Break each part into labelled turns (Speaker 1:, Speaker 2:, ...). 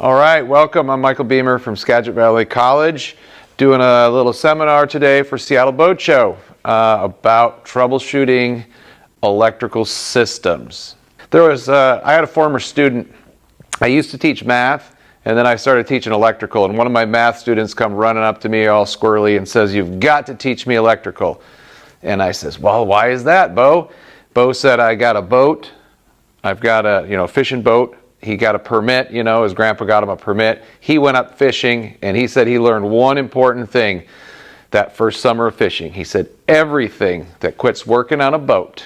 Speaker 1: All right, welcome. I'm Michael Beemer from Skagit Valley College, doing a little seminar today for Seattle Boat Show about troubleshooting electrical systems. I had a former student. I used to teach math, and then I started teaching electrical, and one of my math students come running up to me all squirrely and says, "You've got to teach me electrical." And I says, "Well, why is that, Bo?" Bo said, "I got a boat. I've got a fishing boat. He got a permit, his grandpa got him a permit. He went up fishing, and he said he learned one important thing that first summer of fishing. He said everything that quits working on a boat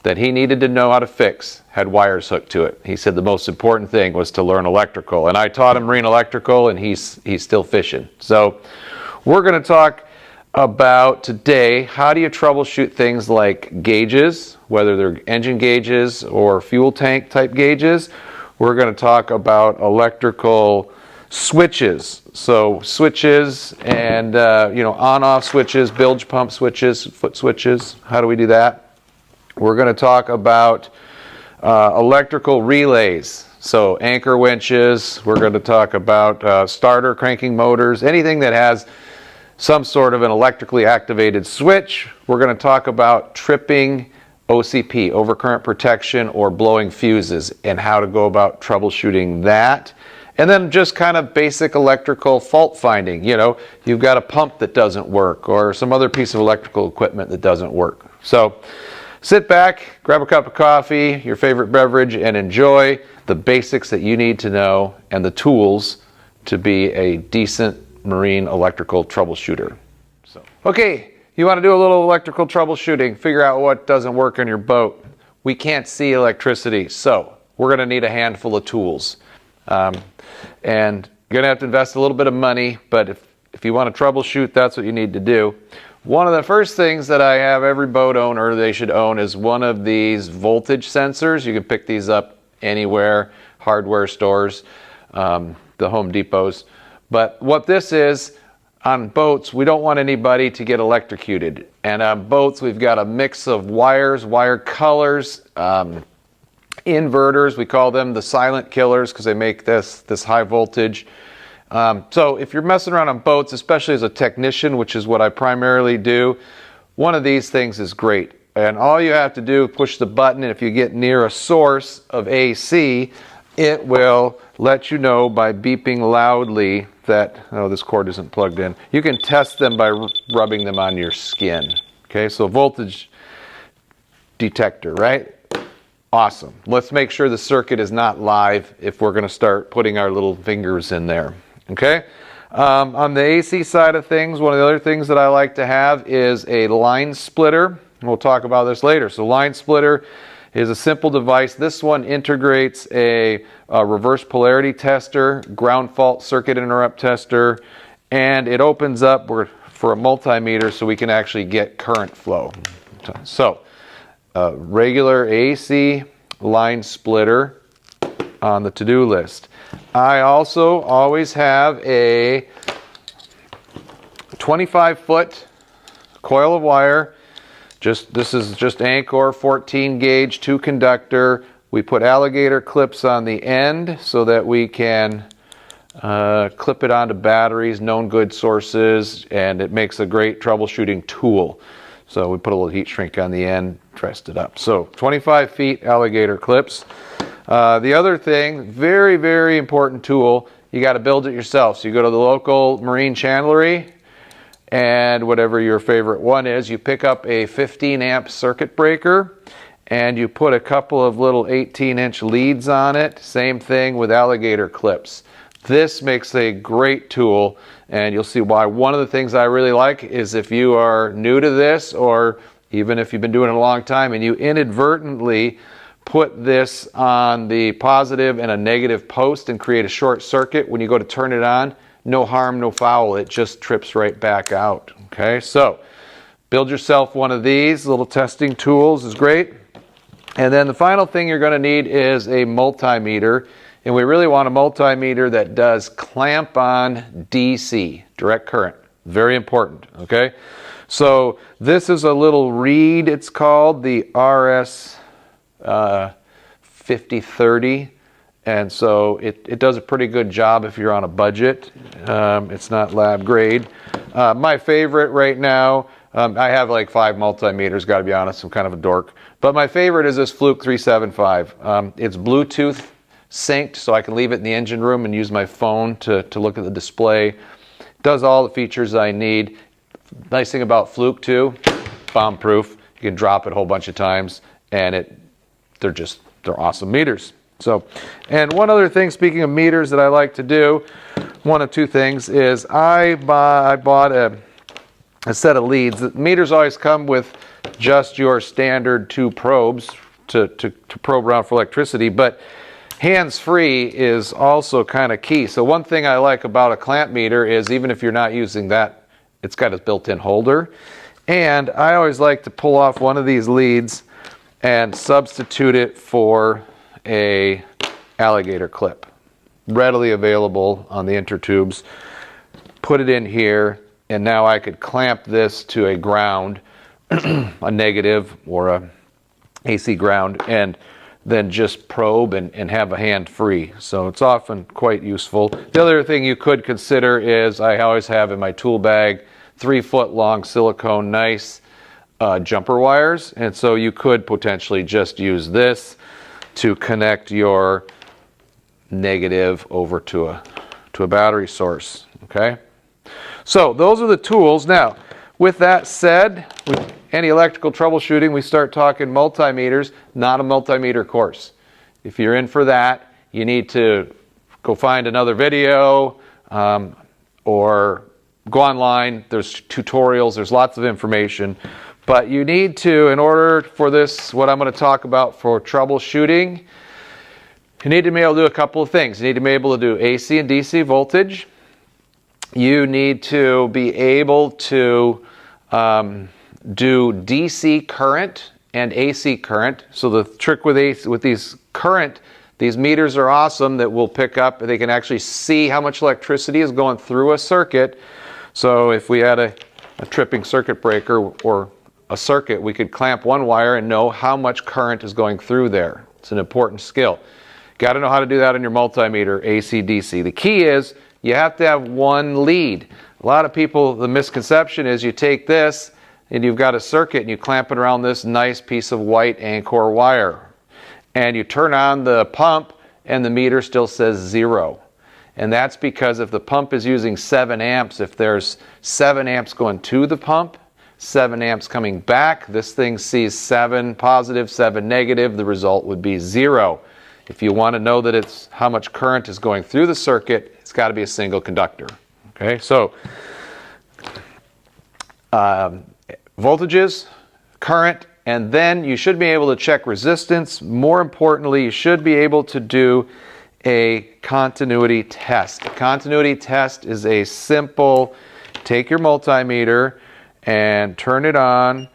Speaker 1: that he needed to know how to fix had wires hooked to it. He said the most important thing was to learn electrical. And I taught him marine electrical, and he's still fishing. So we're going to talk about today, how do you troubleshoot things like gauges, whether they're engine gauges or fuel tank type gauges. We're going to talk about electrical switches. So switches and on-off switches, bilge pump switches, foot switches. How do we do that? We're going to talk about electrical relays. So anchor winches. We're going to talk about starter cranking motors. Anything that has some sort of an electrically activated switch. We're going to talk about tripping OCP, overcurrent protection, or blowing fuses, and how to go about troubleshooting that. And then just kind of basic electrical fault finding. You've got a pump that doesn't work, or some other piece of electrical equipment that doesn't work. So sit back, grab a cup of coffee, your favorite beverage, and enjoy the basics that you need to know and the tools to be a decent marine electrical troubleshooter. Okay. You want to do a little electrical troubleshooting, figure out what doesn't work on your boat. We can't see electricity, so we're going to need a handful of tools. And you're going to have to invest a little bit of money, but if you want to troubleshoot, that's what you need to do. One of the first things that I have every boat owner they should own is one of these voltage sensors. You can pick these up anywhere, hardware stores, the Home Depots. But what this is, on boats, we don't want anybody to get electrocuted. And on boats, we've got a mix of wires, wire colors, inverters. We call them the silent killers because they make this high voltage. So if you're messing around on boats, especially as a technician, which is what I primarily do, one of these things is great. And all you have to do is push the button, and if you get near a source of AC, it will let you know by beeping loudly that, this cord isn't plugged in. You can test them by rubbing them on your skin. Okay, so voltage detector, right? Awesome. Let's make sure the circuit is not live if we're going to start putting our little fingers in there. Okay? On the AC side of things, one of the other things that I like to have is a line splitter. We'll talk about this later. So line splitter is a simple device. This one integrates a reverse polarity tester, ground fault circuit interrupt tester, and it opens up for a multimeter so we can actually get current flow. So, regular AC line splitter on the to-do list. I also always have a 25-foot coil of wire. This is just Anchor 14 gauge 2 conductor. We put alligator clips on the end so that we can clip it onto batteries, known good sources, and it makes a great troubleshooting tool. So we put a little heat shrink on the end, dressed it up. So 25 feet alligator clips. The other thing, very, very important tool, you got to build it yourself. So you go to the local marine chandlery, and whatever your favorite one is, you pick up a 15 amp circuit breaker and you put a couple of little 18-inch leads on it. Same thing with alligator clips. This makes a great tool, and you'll see why. One of the things I really like is if you are new to this, or even if you've been doing it a long time and you inadvertently put this on the positive and a negative post and create a short circuit, when you go to turn it on, no harm, no foul. It just trips right back out. Okay, so build yourself one of these little testing tools is great. And then the final thing you're going to need is a multimeter. And we really want a multimeter that does clamp on DC, direct current. Very important, okay? So this is a little reed, it's called the RS 5030. and so it does a pretty good job if you're on a budget. It's not lab grade. My favorite right now, I have like 5 multimeters, got to be honest, I'm kind of a dork. But my favorite is this Fluke 375. It's Bluetooth synced, so I can leave it in the engine room and use my phone to look at the display. Does all the features I need. Nice thing about Fluke too, bomb proof. You can drop it a whole bunch of times, and they're awesome meters. So, and one other thing, speaking of meters, that I like to do, one of 2 things, is I bought a set of leads. The meters always come with just your standard 2 probes to probe around for electricity, but hands-free is also kind of key. So one thing I like about a clamp meter is even if you're not using that, it's got a built-in holder. And I always like to pull off one of these leads and substitute it for a alligator clip. Readily available on the intertubes. Put it in here, and now I could clamp this to a ground, a negative or a AC ground, and then just probe and have a hand free. So it's often quite useful. The other thing you could consider is I always have in my tool bag 3-foot long silicone nice jumper wires, and so you could potentially just use this to connect your negative over to a battery source. Okay, so those are the tools. Now, with that said, with any electrical troubleshooting, we start talking multimeters, not a multimeter course. If you're in for that, you need to go find another video or go online. There's tutorials, there's lots of information. But you need to, in order for this, what I'm going to talk about for troubleshooting, you need to be able to do a couple of things. You need to be able to do AC and DC voltage. You need to be able to do DC current and AC current. So the trick with these current, these meters are awesome that will pick up, they can actually see how much electricity is going through a circuit. So if we had a tripping circuit breaker or a circuit, we could clamp one wire and know how much current is going through there. It's an important skill. Got to know how to do that on your multimeter, AC, DC. The key is you have to have one lead. A lot of people, the misconception is you take this and you've got a circuit and you clamp it around this nice piece of white Anchor wire. And you turn on the pump and the meter still says 0. And that's because if the pump is using 7 amps, if there's 7 amps going to the pump, 7 amps coming back, this thing sees 7 positive, 7 negative, the result would be 0. If you want to know that it's how much current is going through the circuit, it's got to be a single conductor. Okay, so voltages, current, and then you should be able to check resistance. More importantly, you should be able to do a continuity test. A continuity test is a simple, take your multimeter and turn it on,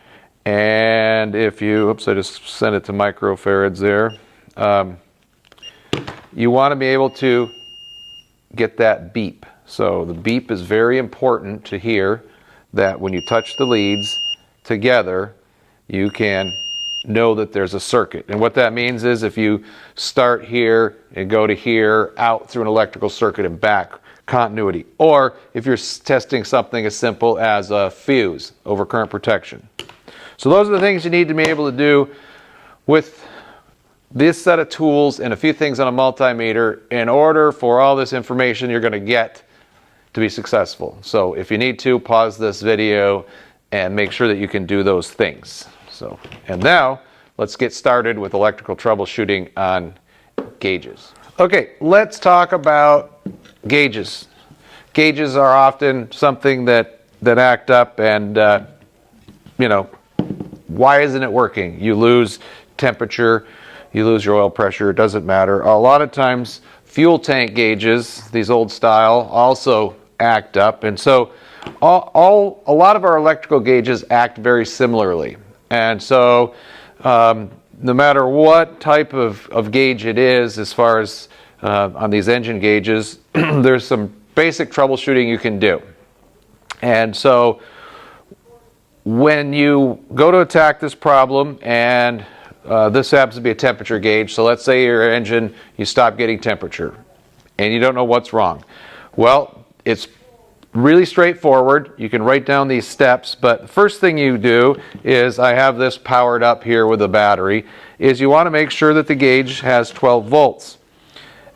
Speaker 1: and if you, oops, I just sent it to microfarads there. You want to be able to get that beep. So the beep is very important to hear, that when you touch the leads together, you can know that there's a circuit. And what that means is if you start here and go to here, out through an electrical circuit and back, continuity. Or if you're testing something as simple as a fuse, overcurrent protection. So those are the things you need to be able to do with this set of tools and a few things on a multimeter in order for all this information you're going to get to be successful. So if you need to, pause this video and make sure that you can do those things. So, and now let's get started with electrical troubleshooting on gauges. Okay, let's talk about gauges. Gauges are often something that act up, and why isn't it working? You lose temperature, you lose your oil pressure, it doesn't matter. A lot of times fuel tank gauges, these old style, also act up, and so a lot of our electrical gauges act very similarly. And so no matter what type of gauge it is, as far as on these engine gauges, there's some basic troubleshooting you can do. And so when you go to attack this problem and this happens to be a temperature gauge. So let's say your engine, you stop getting temperature and you don't know what's wrong. Well, it's really straightforward. You can write down these steps, but the first thing you do is, I have this powered up here with a battery, is you want to make sure that the gauge has 12 volts.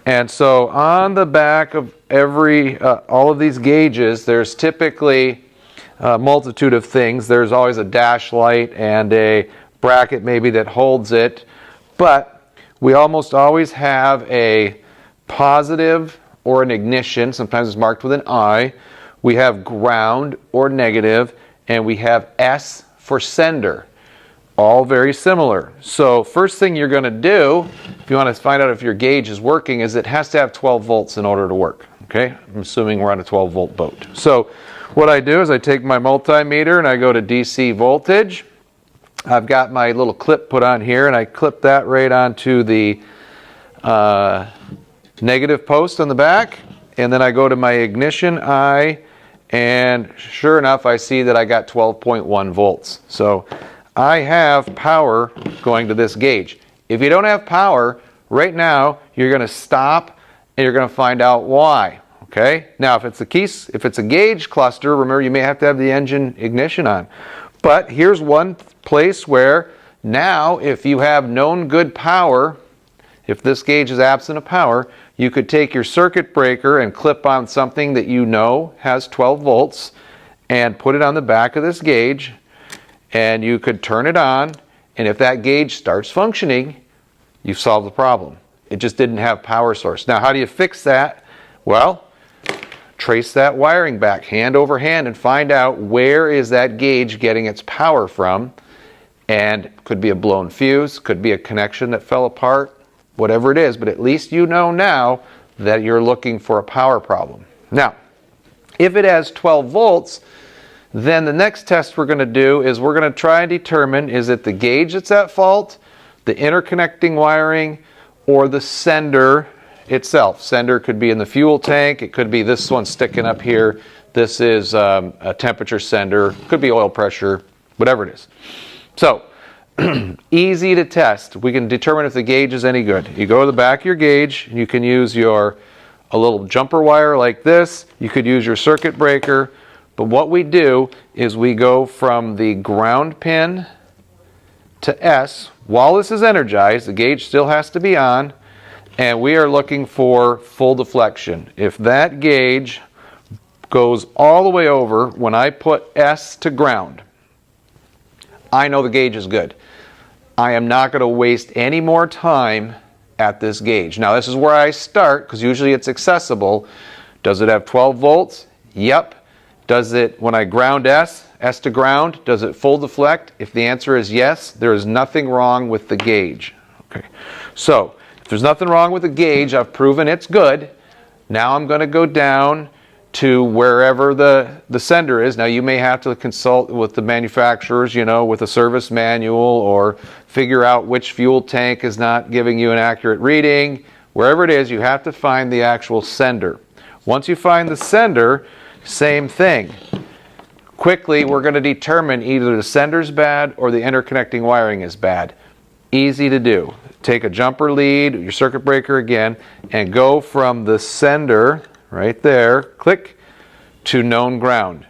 Speaker 1: And so on the back of all of these gauges, there's typically a multitude of things. There's always a dash light and a bracket maybe that holds it, but we almost always have a positive or an ignition. Sometimes it's marked with an I. We have ground or negative, and we have S for sender. All very similar. So first thing you're going to do, if you want to find out if your gauge is working, is it has to have 12 volts in order to work. Okay, I'm assuming we're on a 12 volt boat. So what I do is I take my multimeter and I go to DC voltage. I've got my little clip put on here, and I clip that right onto the negative post on the back, and then I go to my ignition I, and sure enough I see that I got 12.1 volts. So I have power going to this gauge. If you don't have power right now, you're going to stop and you're going to find out why. Okay? Now if it's a gauge cluster, remember you may have to have the engine ignition on. But here's one place where now if you have known good power, if this gauge is absent of power, you could take your circuit breaker and clip on something that you know has 12 volts and put it on the back of this gauge, and you could turn it on, and if that gauge starts functioning, you've solved the problem. It just didn't have power source. Now how do you fix that? Well, trace that wiring back hand over hand and find out where is that gauge getting its power from. And could be a blown fuse, could be a connection that fell apart, whatever it is, but at least you know now that you're looking for a power problem. Now, if it has 12 volts, then the next test we're going to do is we're going to try and determine, is it the gauge that's at fault, the interconnecting wiring, or the sender itself. Sender could be in the fuel tank, it could be this one sticking up here. This is a temperature sender, could be oil pressure, whatever it is. So, easy to test. We can determine if the gauge is any good. You go to the back of your gauge, and you can use a little jumper wire like this. You could use your circuit breaker. But what we do is we go from the ground pin to S. While this is energized, the gauge still has to be on, and we are looking for full deflection. If that gauge goes all the way over when I put S to ground, I know the gauge is good. I am not going to waste any more time at this gauge. Now this is where I start, because usually it's accessible. Does it have 12 volts? Yep. Does it, when I ground S to ground, does it full deflect? If the answer is yes, there is nothing wrong with the gauge. Okay. So if there's nothing wrong with the gauge, I've proven it's good. Now I'm going to go down to wherever the sender is. Now you may have to consult with the manufacturers, with a service manual, or figure out which fuel tank is not giving you an accurate reading. Wherever it is, you have to find the actual sender. Once you find the sender, same thing. Quickly, we're going to determine either the sender's bad or the interconnecting wiring is bad. Easy to do. Take a jumper lead, your circuit breaker again, and go from the sender right there, click, to known ground.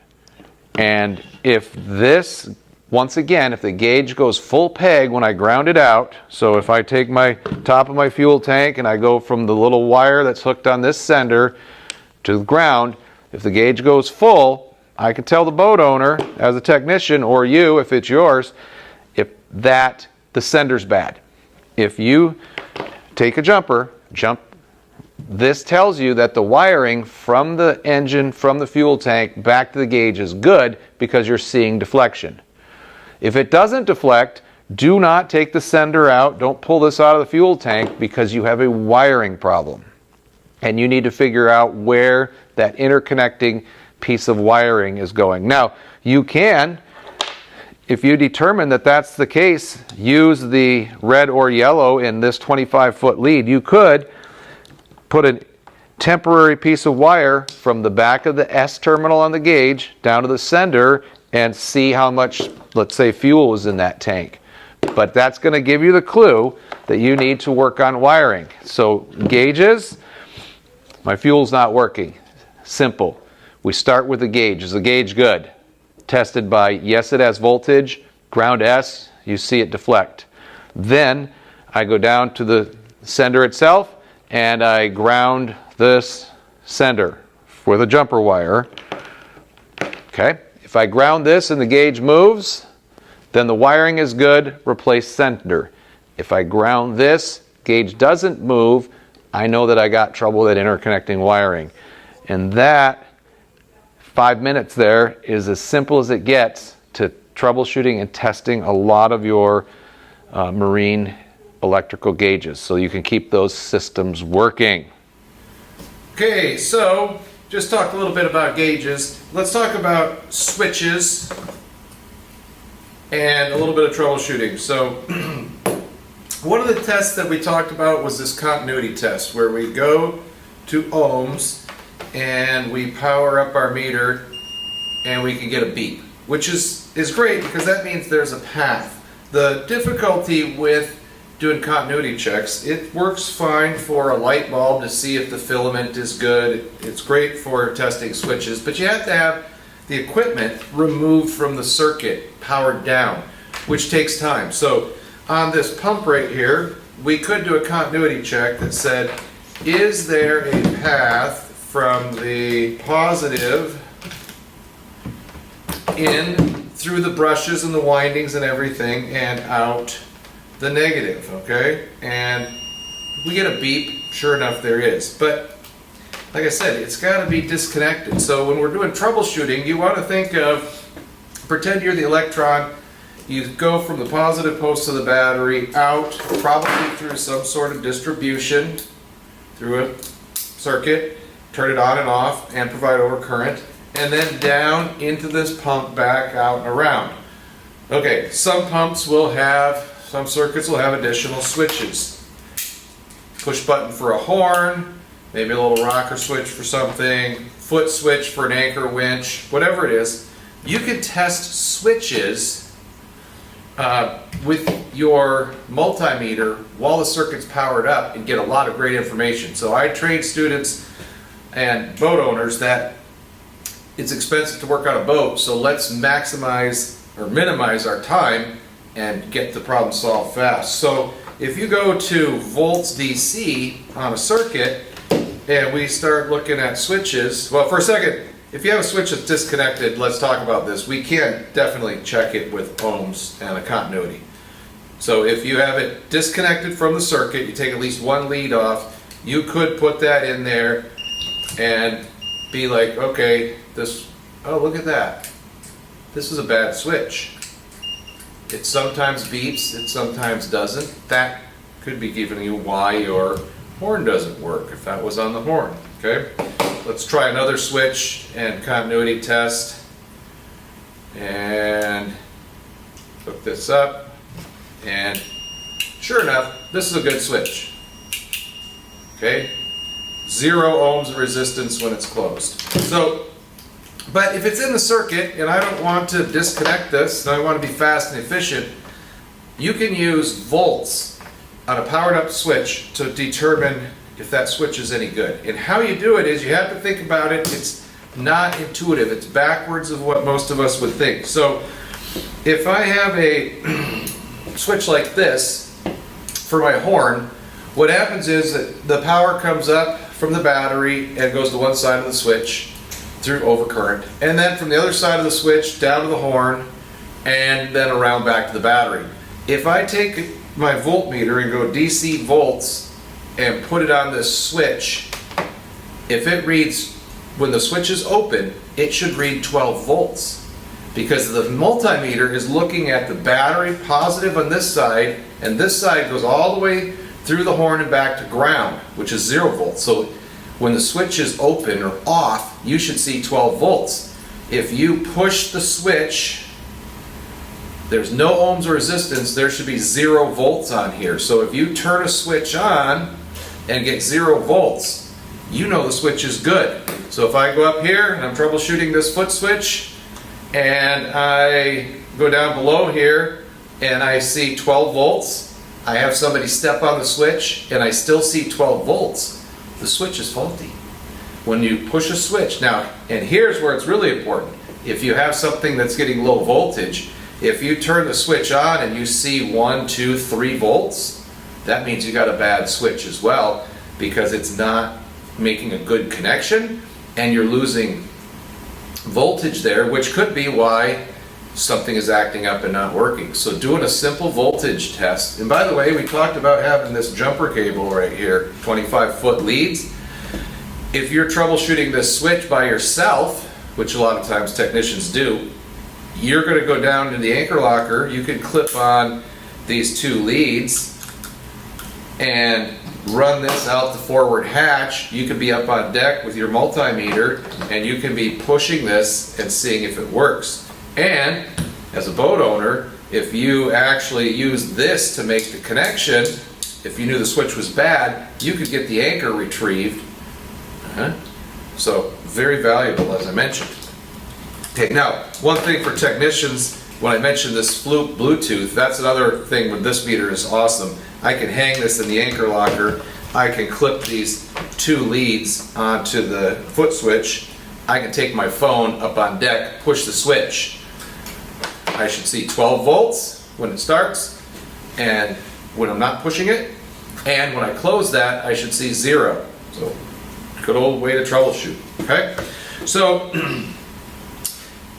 Speaker 1: And if this, once again, if the gauge goes full peg when I ground it out, so if I take my top of my fuel tank and I go from the little wire that's hooked on this sender to the ground, if the gauge goes full, I can tell the boat owner as a technician, or you if it's yours, that the sender's bad. If you take a jumper, this tells you that the wiring from the engine, from the fuel tank back to the gauge is good, because you're seeing deflection. If it doesn't deflect, do not take the sender out. Don't pull this out of the fuel tank, because you have a wiring problem. And you need to figure out where that interconnecting piece of wiring is going. Now, you can, if you determine that that's the case, use the red or yellow in this 25-foot lead. You could put a temporary piece of wire from the back of the S terminal on the gauge down to the sender and see how much, let's say, fuel is in that tank. but that's going to give you the clue that you need to work on wiring. So gauges, my fuel's not working. Simple. We start with the gauge. Is the gauge good? Tested by yes, it has voltage, ground S, you see it deflect. Then I go down to the sender itself and I ground this sender with a jumper wire. Okay, if I ground this and the gauge moves, then the wiring is good, replace sender. If I ground this, gauge doesn't move, I know that I got trouble with interconnecting wiring. And that 5 minutes there is as simple as it gets to troubleshooting and testing a lot of your marine electrical gauges, so you can keep those systems working. Okay, so just talked a little bit about gauges. Let's talk about switches and a little bit of troubleshooting. So one of the tests that we talked about was this continuity test, where we go to ohms and we power up our meter and we can get a beep, which is great because that means there's a path. The difficulty with doing continuity checks, it works fine for a light bulb to see if the filament is good. It's great for testing switches, but you have to have the equipment removed from the circuit, powered down, which takes time. So on this pump right here, we could do a continuity check that said, is there a path from the positive in through the brushes and the windings and everything and out the negative, okay? And we get a beep, sure enough there is. But like I said, it's got to be disconnected. So when we're doing troubleshooting, you want to think of, pretend you're the electron, you go from the positive post of the battery out, probably through some sort of distribution, through a circuit, turn it on and off, and provide overcurrent, and then down into this pump, back out and around. Okay, some pumps will have, some circuits will have additional switches. Push button for a horn, maybe a little rocker switch for something, foot switch for an anchor winch, whatever it is. You can test switches with your multimeter while the circuit's powered up and get a lot of great information. So I train students and boat owners that it's expensive to work on a boat, so let's maximize or minimize our time and get the problem solved fast. So if you go to volts DC on a circuit and we start looking at switches, well, for a second, if you have a switch that's disconnected, let's talk about this. We can definitely check it with ohms and a continuity. So if you have it disconnected from the circuit, you take at least one lead off, you could put that in there and be like, okay, this, oh, look at that. This is a bad switch. It sometimes beeps, it sometimes doesn't. That could be giving you why your horn doesn't work, if that was on the horn, okay? Let's try another switch and continuity test. And hook this up. And sure enough, this is a good switch. Okay? 0 ohms of resistance when it's closed. So, but if it's in the circuit and I don't want to disconnect this and I want to be fast and efficient, you can use volts on a powered up switch to determine if that switch is any good. And how you do it is you have to think about it. It's not intuitive. It's backwards of what most of us would think. So if I have a switch like this for my horn, what happens is that the power comes up from the battery and goes to one side of the switch through overcurrent, and then from the other side of the switch down to the horn and then around back to the battery. If I take my voltmeter and go DC volts and put it on this switch, if it reads, when the switch is open, it should read 12 volts because the multimeter is looking at the battery positive on this side, and this side goes all the way through the horn and back to ground, which is 0 volts. So when the switch is open or off, you should see 12 volts. If you push the switch, there's no ohms or resistance, there should be 0 volts on here. So if you turn a switch on and get 0 volts, you know the switch is good. So if I go up here and I'm troubleshooting this foot switch and I go down below here and I see 12 volts, I have somebody step on the switch and I still see 12 volts, the switch is faulty. When you push a switch, now, and here's where it's really important, if you have something that's getting low voltage, if you turn the switch on and you see 1, 2, 3 volts, that means you got a bad switch as well, because it's not making a good connection and you're losing voltage there, which could be why something is acting up and not working. So doing a simple voltage test, and by the way, we talked about having this jumper cable right here, 25-foot leads. If you're troubleshooting this switch by yourself, which a lot of times technicians do, you're going to go down to the anchor locker, you can clip on these 2 leads and run this out the forward hatch. You could be up on deck with your multimeter and you can be pushing this and seeing if it works. And as a boat owner, if you actually use this to make the connection, if you knew the switch was bad, you could get the anchor retrieved. So very valuable, as I mentioned. Okay, now one thing for technicians, when I mentioned this Fluke Bluetooth, that's another thing with this meter is awesome. I can hang this in the anchor locker. I can clip these 2 leads onto the foot switch. I can take my phone up on deck, push the switch. I should see 12 volts when it starts, and when I'm not pushing it, and when I close that, I should see 0. So, good old way to troubleshoot. Okay, so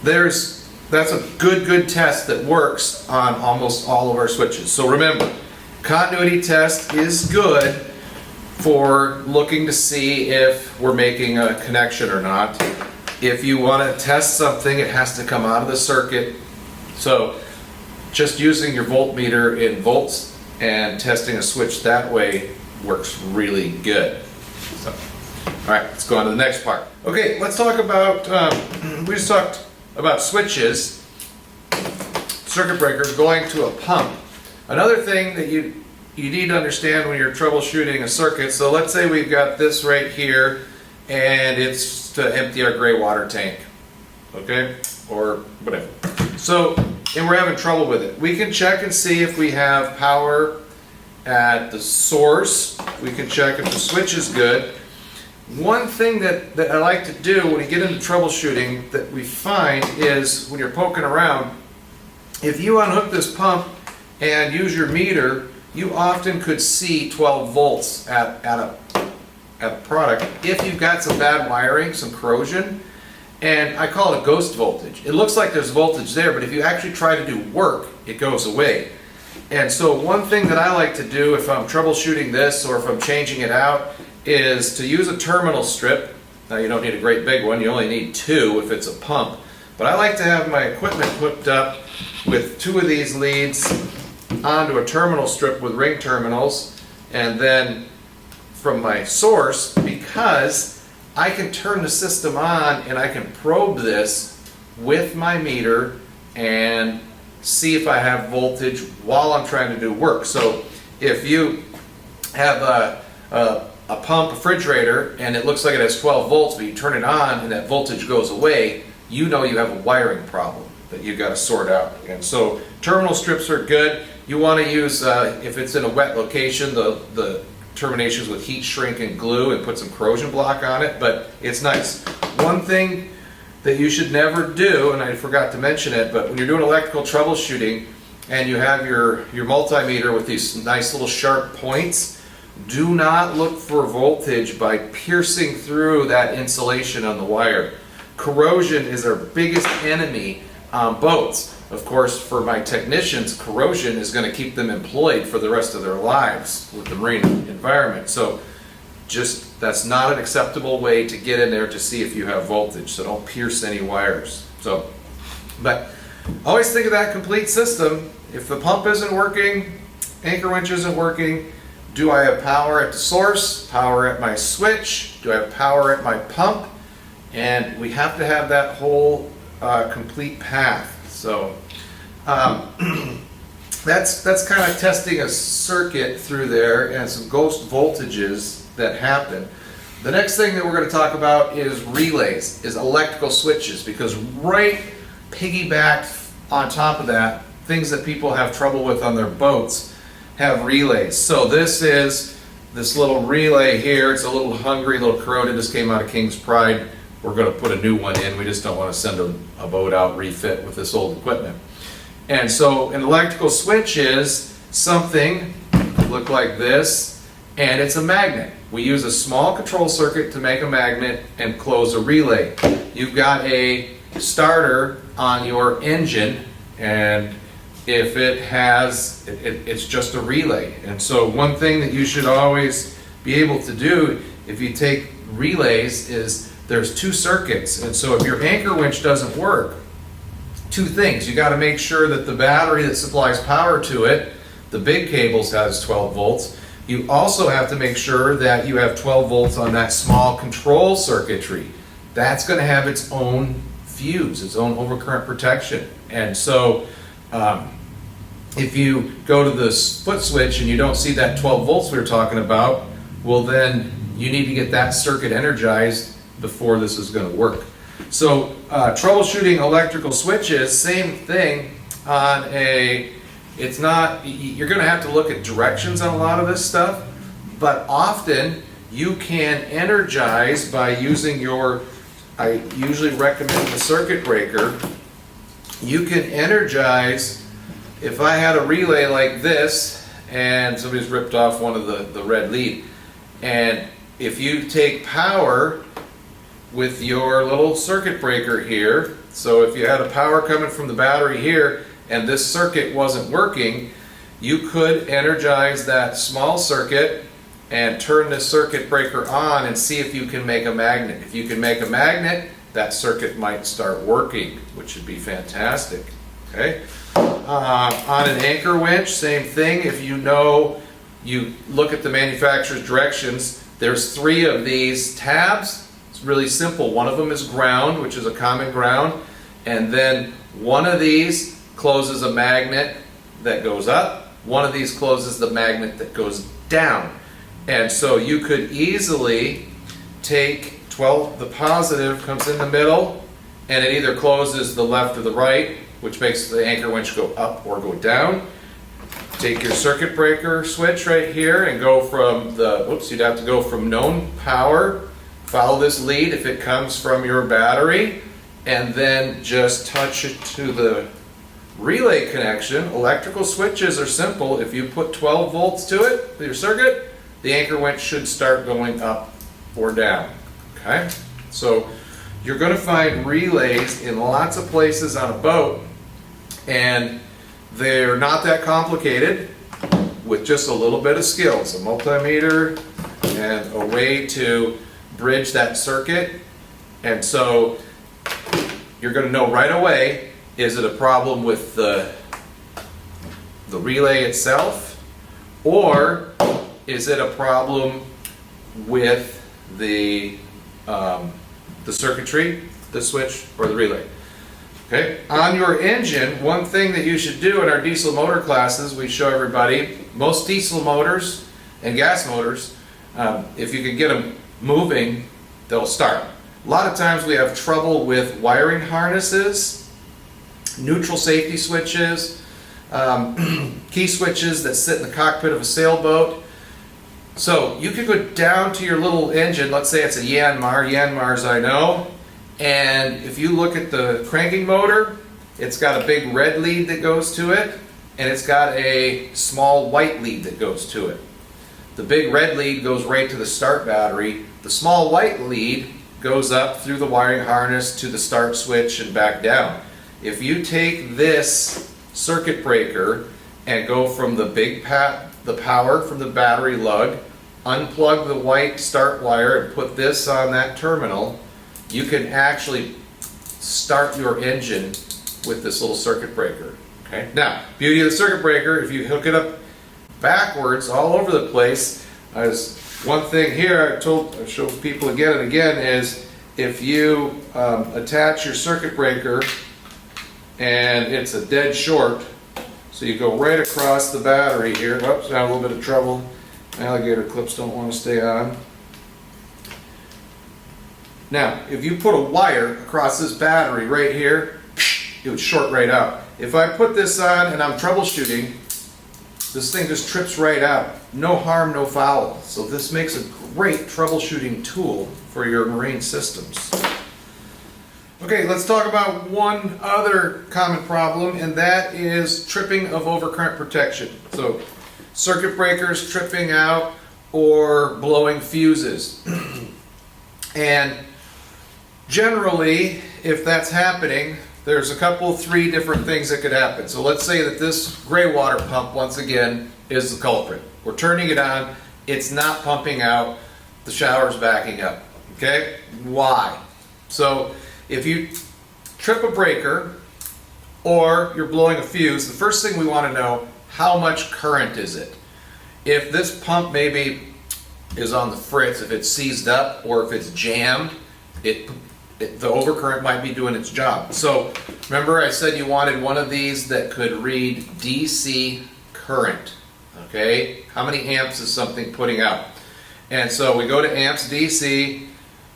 Speaker 1: that's a good test that works on almost all of our switches. So remember, continuity test is good for looking to see if we're making a connection or not. If you want to test something, it has to come out of the circuit. So just using your voltmeter in volts and testing a switch that way works really good. So, all right, let's go on to the next part. Okay, let's talk about, we just talked about switches, circuit breakers going to a pump. Another thing that you need to understand when you're troubleshooting a circuit, so let's say we've got this right here and it's to empty our gray water tank, okay, or whatever. So, and we're having trouble with it. We can check and see if we have power at the source. We can check if the switch is good. One thing that I like to do when you get into troubleshooting that we find is when you're poking around, if you unhook this pump and use your meter, you often could see 12 volts at a product if you've got some bad wiring, some corrosion, and I call it ghost voltage. It looks like there's voltage there, but if you actually try to do work, it goes away. And so one thing that I like to do if I'm troubleshooting this or if I'm changing it out is to use a terminal strip. Now you don't need a great big one, you only need 2 if it's a pump. But I like to have my equipment hooked up with 2 of these leads onto a terminal strip with ring terminals, and then from my source, because I can turn the system on and I can probe this with my meter and see if I have voltage while I'm trying to do work. So if you have a pump, a refrigerator, and it looks like it has 12 volts, but you turn it on and that voltage goes away, you know you have a wiring problem that you've got to sort out. And so terminal strips are good. You want to use, if it's in a wet location, the terminations with heat shrink and glue and put some corrosion block on it, but it's nice. One thing that you should never do, and I forgot to mention it, but when you're doing electrical troubleshooting and you have your multimeter with these nice little sharp points, do not look for voltage by piercing through that insulation on the wire. Corrosion is our biggest enemy on boats. Of course, for my technicians, corrosion is going to keep them employed for the rest of their lives with the marine environment. So just, that's not an acceptable way to get in there to see if you have voltage. So don't pierce any wires. So, but always think of that complete system. If the pump isn't working, anchor winch isn't working, do I have power at the source, power at my switch, do I have power at my pump? And we have to have that whole complete path. So that's kind of testing a circuit through there and some ghost voltages that happen. The next thing that we're going to talk about is relays, is electrical switches, because right piggybacked on top of that things that people have trouble with on their boats have relays. So this is this little relay here. It's a little hungry, a little corroded. This came out of King's Pride. We're going to put a new one in. We just don't want to send a boat out refit with this old equipment. And so an electrical switch is something look like this, and it's a magnet. We use a small control circuit to make a magnet and close a relay. You've got a starter on your engine, and if it has, it's just a relay. And so one thing that you should always be able to do if you take relays is there's two circuits. And so if your anchor winch doesn't work, two things. You got to make sure that the battery that supplies power to it, the big cables, has 12 volts. You also have to make sure that you have 12 volts on that small control circuitry. That's going to have its own fuse, its own overcurrent protection. And so if you go to the split switch and you don't see that 12 volts we were talking about, well then you need to get that circuit energized before this is going to work. So troubleshooting electrical switches, same thing on a, it's not, you're going to have to look at directions on a lot of this stuff, but often you can energize by using your, I usually recommend the circuit breaker. You can energize, if I had a relay like this and somebody's ripped off one of the red lead, and if you take power with your little circuit breaker here, so if you had a power coming from the battery here and this circuit wasn't working, you could energize that small circuit and turn this circuit breaker on and see if you can make a magnet. If you can make a magnet, that circuit might start working, which would be fantastic. Okay. On an anchor winch, same thing. If you know, you look at the manufacturer's directions, there's 3 of these tabs. It's really simple. One of them is ground, which is a common ground, and then one of these closes a magnet that goes up. One of these closes the magnet that goes down. And so you could easily take 12, the positive comes in the middle, and it either closes the left or the right, which makes the anchor winch go up or go down. Take your circuit breaker switch right here and go from the, whoops, you'd have to go from known power, follow this lead if it comes from your battery, and then just touch it to the relay connection. Electrical switches are simple. If you put 12 volts to it with your circuit, the anchor winch should start going up or down. Okay? So you're going to find relays in lots of places on a boat, and they're not that complicated with just a little bit of skills, a multimeter and a way to bridge that circuit. And so you're going to know right away, is it a problem with the relay itself, or is it a problem with the circuitry, the switch, or the relay? Okay. On your engine, one thing that you should do in our diesel motor classes, we show everybody, most diesel motors and gas motors, if you can get them moving, they'll start. A lot of times we have trouble with wiring harnesses, neutral safety switches, key switches that sit in the cockpit of a sailboat. So you could go down to your little engine, let's say it's a Yanmars I know, and if you look at the cranking motor, it's got a big red lead that goes to it, and it's got a small white lead that goes to it. The big red lead goes right to the start battery. The small white lead goes up through the wiring harness to the start switch and back down. If you take this circuit breaker and go from the the power from the battery lug, unplug the white start wire and put this on that terminal, you can actually start your engine with this little circuit breaker. Okay. Now, beauty of the circuit breaker, if you hook it up backwards all over the place, as one thing here I show people again and again is if you attach your circuit breaker and it's a dead short, so you go right across the battery here. Oops, now a little bit of trouble. Alligator clips don't want to stay on. Now, if you put a wire across this battery right here, it would short right out. if I put this on and I'm troubleshooting, this thing just trips right out. No harm, no foul. So this makes a great troubleshooting tool for your marine systems. Okay, let's talk about one other common problem, and that is tripping of overcurrent protection. So circuit breakers tripping out or blowing fuses. And generally, if that's happening, there's three different things that could happen. So let's say that this gray water pump, once again, is the culprit. We're turning it on, it's not pumping out, the shower's backing up. Okay? Why? So if you trip a breaker or you're blowing a fuse, the first thing we want to know, how much current is it? If this pump maybe is on the fritz, if it's seized up or if it's jammed, the overcurrent might be doing its job. So remember I said you wanted one of these that could read DC current. Okay? How many amps is something putting out? And so we go to amps DC,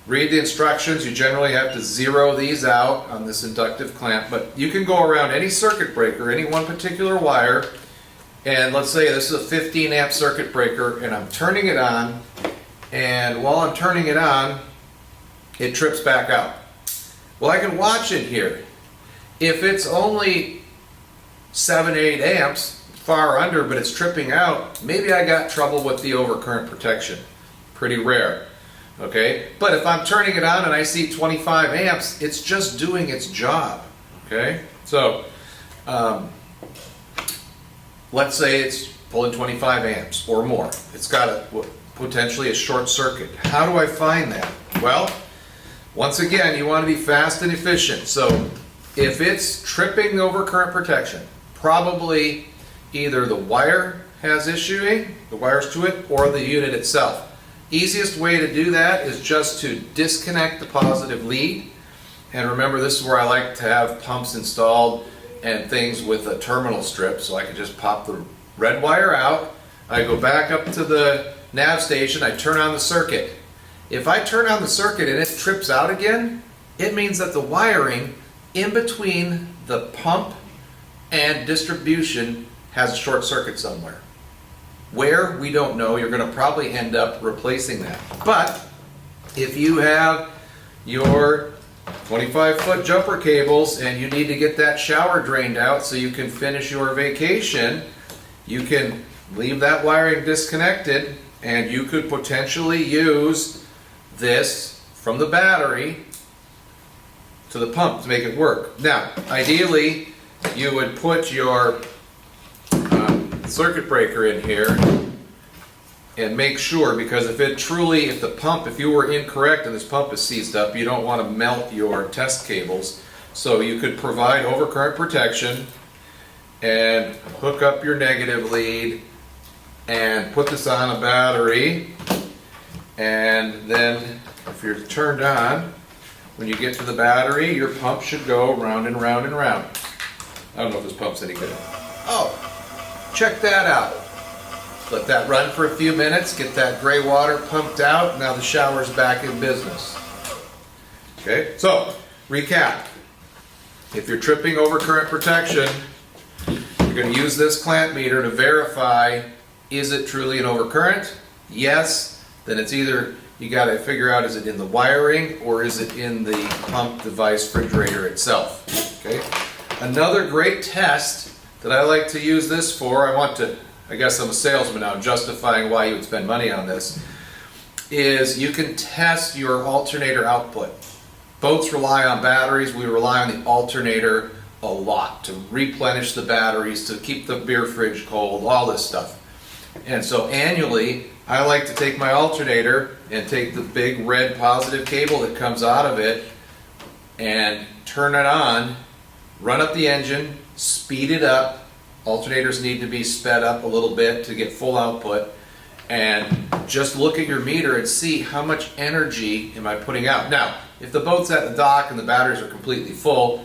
Speaker 1: read the instructions. You generally have to zero these out on this inductive clamp, but you can go around any circuit breaker, any one particular wire, and let's say this is a 15 amp circuit breaker and I'm turning it on, and while I'm turning it on, it trips back out. Well, I can watch it here. If it's only 7, 8 amps, far under, but it's tripping out, maybe I got trouble with the overcurrent protection. Pretty rare. Okay, but if I'm turning it on and I see 25 amps, it's just doing its job. Okay, so let's say it's pulling 25 amps or more. It's got potentially a short circuit. How do I find that? Well, once again, you want to be fast and efficient. So if it's tripping overcurrent protection, probably either the wire has issuing, the wires to it, or the unit itself. Easiest way to do that is just to disconnect the positive lead. And remember, this is where I like to have pumps installed and things with a terminal strip, so I can just pop the red wire out. I go back up to the nav station, I turn on the circuit. If I turn on the circuit and it trips out again, it means that the wiring in between the pump and distribution has a short circuit somewhere. Where, we don't know. You're going to probably end up replacing that. But if you have your 25-foot jumper cables and you need to get that shower drained out so you can finish your vacation, you can leave that wiring disconnected and you could potentially use this from the battery to the pump to make it work. Now, ideally, you would put your circuit breaker in here and make sure, because if you were incorrect and this pump is seized up, you don't want to melt your test cables. So you could provide overcurrent protection and hook up your negative lead and put this on a battery, and then if you're turned on, when you get to the battery, your pump should go round and round and round. I don't know if this pump's any good. Oh, check that out. Let that run for a few minutes, get that gray water pumped out, now the shower's back in business. Okay, so recap. If you're tripping overcurrent protection, you're going to use this clamp meter to verify, is it truly an overcurrent? Yes, then it's either, you got to figure out, is it in the wiring or is it in the pump device refrigerator itself? Okay. Another great test that I like to use this for, I guess I'm a salesman now, justifying why you would spend money on this, is you can test your alternator output. Boats rely on batteries. We rely on the alternator a lot to replenish the batteries, to keep the beer fridge cold, all this stuff. And so annually, I like to take my alternator and take the big red positive cable that comes out of it and turn it on, run up the engine, speed it up. Alternators need to be sped up a little bit to get full output, and just look at your meter and see how much energy am I putting out. Now, if the boat's at the dock and the batteries are completely full,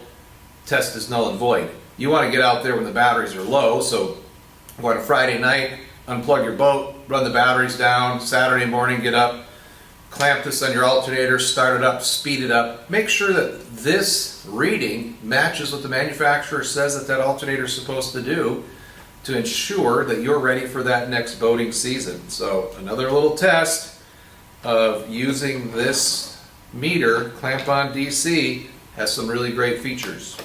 Speaker 1: test is null and void. You want to get out there when the batteries are low, so go on a Friday night, unplug your boat, run the batteries down, Saturday morning get up, clamp this on your alternator, start it up, speed it up. Make sure that this reading matches what the manufacturer says that that alternator is supposed to do to ensure that you're ready for that next boating season. So another little test of using this meter, clamp-on DC, has some really great features.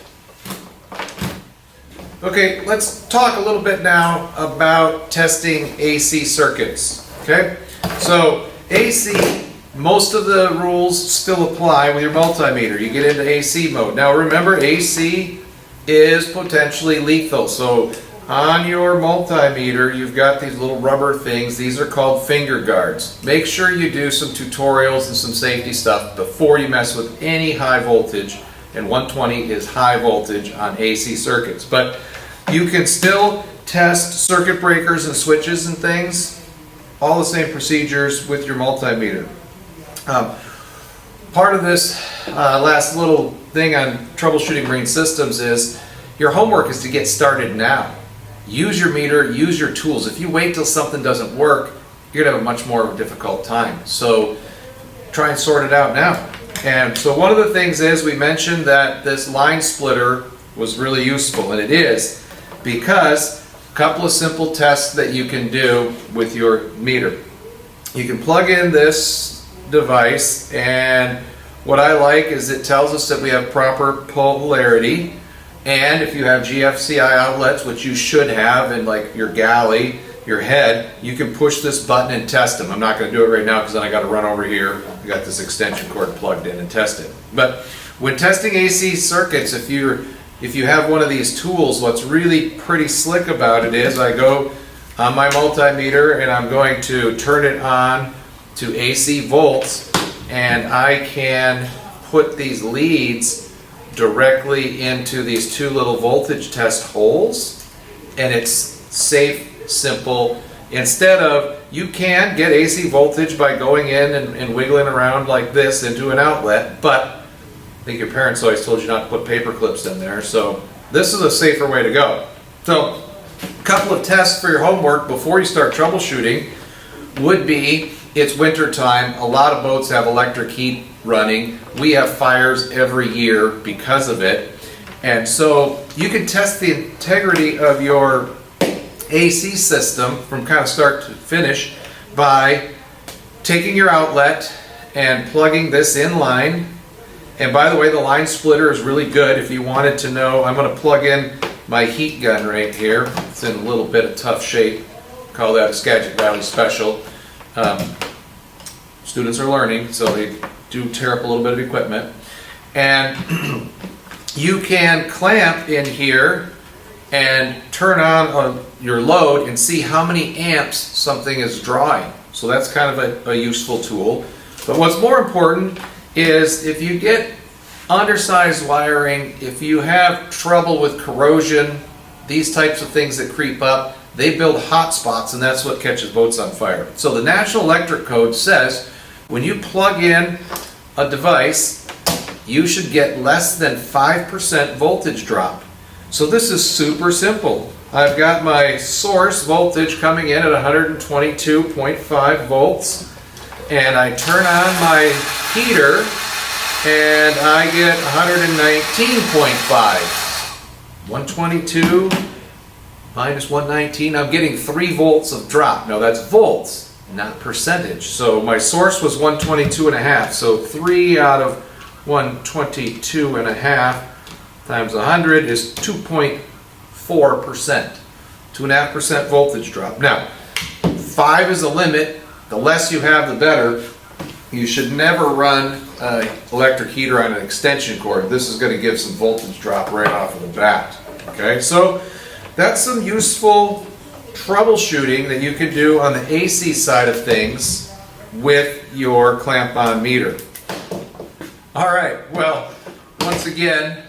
Speaker 1: Okay, let's talk a little bit now about testing AC circuits. Okay, so AC, most of the rules still apply with your multimeter. You get into AC mode. Now remember, AC is potentially lethal. So on your multimeter, you've got these little rubber things. These are called finger guards. Make sure you do some tutorials and some safety stuff before you mess with any high voltage. And 120 is high voltage on AC circuits. But you can still test circuit breakers and switches and things, all the same procedures with your multimeter. Part of this last little thing on troubleshooting marine systems is your homework is to get started now. Use your meter, use your tools. If you wait till something doesn't work, you're going to have a much more difficult time. So try and sort it out now. And so one of the things is, we mentioned that this line splitter was really useful, and it is, because a couple of simple tests that you can do with your meter. You can plug in this device, and what I like is it tells us that we have proper polarity, and if you have GFCI outlets, which you should have in like your galley, your head, you can push this button and test them. I'm not going to do it right now because then I got to run over here. I got this extension cord plugged in and test it. But when testing AC circuits, if you have one of these tools, what's really pretty slick about it is I go on my multimeter and I'm going to turn it on to AC volts, and I can put these leads directly into these two little voltage test holes, and it's safe, simple. Instead of, you can get AC voltage by going in and wiggling around like this into an outlet, but I think your parents always told you not to put paper clips in there, so this is a safer way to go. So a couple of tests for your homework before you start troubleshooting would be, it's winter time, a lot of boats have electric heat running. We have fires every year because of it, and so you can test the integrity of your AC system from kind of start to finish by taking your outlet and plugging this in line. And by the way, the line splitter is really good if you wanted to know. I'm going to plug in my heat gun right here. It's in a little bit of tough shape. Call that a Skagit Valley special. Students are learning, so they do tear up a little bit of equipment. And you can clamp in here and turn on your load and see how many amps something is drawing. So that's kind of a useful tool. But what's more important is, if you get undersized wiring, if you have trouble with corrosion, these types of things that creep up, they build hot spots, and that's what catches boats on fire. So the National Electric Code says when you plug in a device, you should get less than 5% voltage drop. So this is super simple. I've got my source voltage coming in at 122.5 volts, and I turn on my heater and I get 119.5. 122 minus 119, I'm getting 3 volts of drop. Now that's volts, not percentage. So my source was 122.5, so 3 out of 122.5 times 100 is 2.4%. 2.5% voltage drop. Now, 5 is a limit. The less you have, the better. You should never run an electric heater on an extension cord. This is going to give some voltage drop right off of the bat. Okay, so that's some useful troubleshooting that you can do on the AC side of things with your clamp-on meter. All right, well, once again,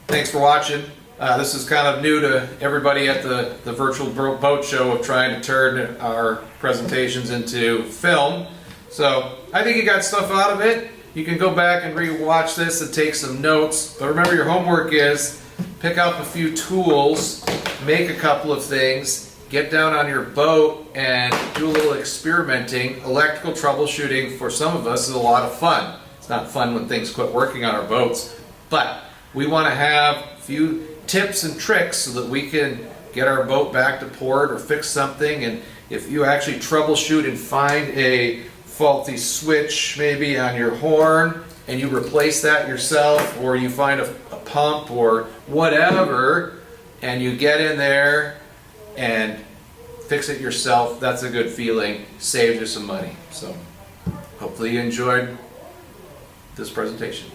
Speaker 1: thanks for watching. This is kind of new to everybody at the virtual boat show of trying to turn our presentations into film. So I think you got stuff out of it. You can go back and re-watch this and take some notes. But remember, your homework is pick out a few tools, make a couple of things, get down on your boat and do a little experimenting. Electrical troubleshooting for some of us is a lot of fun. It's not fun when things quit working on our boats, but we want to have a few tips and tricks so that we can get our boat back to port or fix something. And if you actually troubleshoot and find a faulty switch maybe on your horn and you replace that yourself, or you find a pump or whatever and you get in there and fix it yourself, that's a good feeling. Saves you some money. So hopefully you enjoyed this presentation.